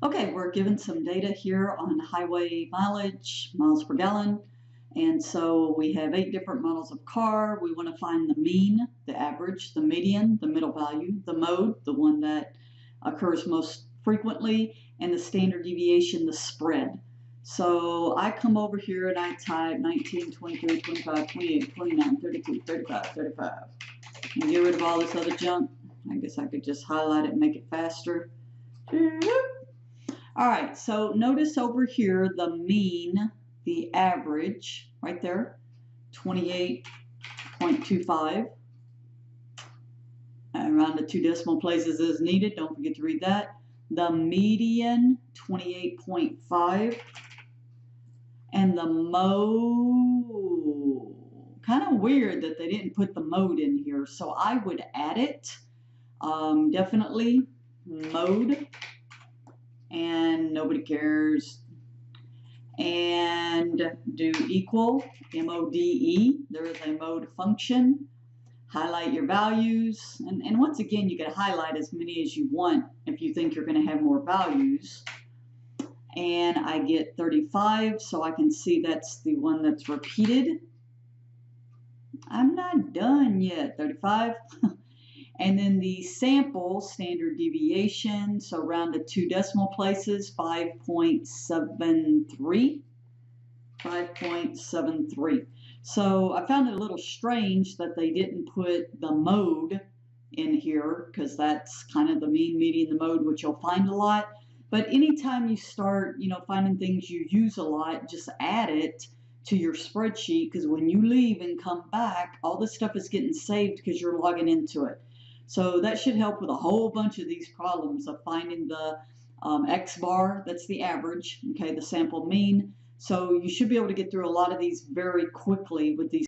Okay, we're given some data here on highway mileage, miles per gallon. And so we have 8 different models of car. We want to find the mean, the average, the median, the middle value, the mode, the one that occurs most frequently, and the standard deviation, the spread. So I come over here and I type 19, 23, 25, 28, 29, 32, 35, 35. And get rid of all this other junk. I guess I could just highlight it and make it faster. All right, so notice over here the mean, the average, right there, 28.25. Around the 2 decimal places as needed. Don't forget to read that. The median, 28.5. And the mode, kind of weird that they didn't put the mode in here. So I would add it, definitely, mode. And nobody cares. And do equal, M-O-D-E. There is a mode function. Highlight your values. And once again, you can highlight as many as you want if you think you're going to have more values. And I get 35, so I can see that's the one that's repeated. I'm not done yet. 35. And then the sample standard deviation, so round to 2 decimal places, 5.73. 5.73. So I found it a little strange that they didn't put the mode in here, because that's kind of the mean, median, the mode, which you'll find a lot. But anytime you start, finding things you use a lot, just add it to your spreadsheet, because when you leave and come back, all this stuff is getting saved because you're logging into it. So that should help with a whole bunch of these problems of finding the X bar, that's the average, okay, the sample mean. So you should be able to get through a lot of these very quickly with these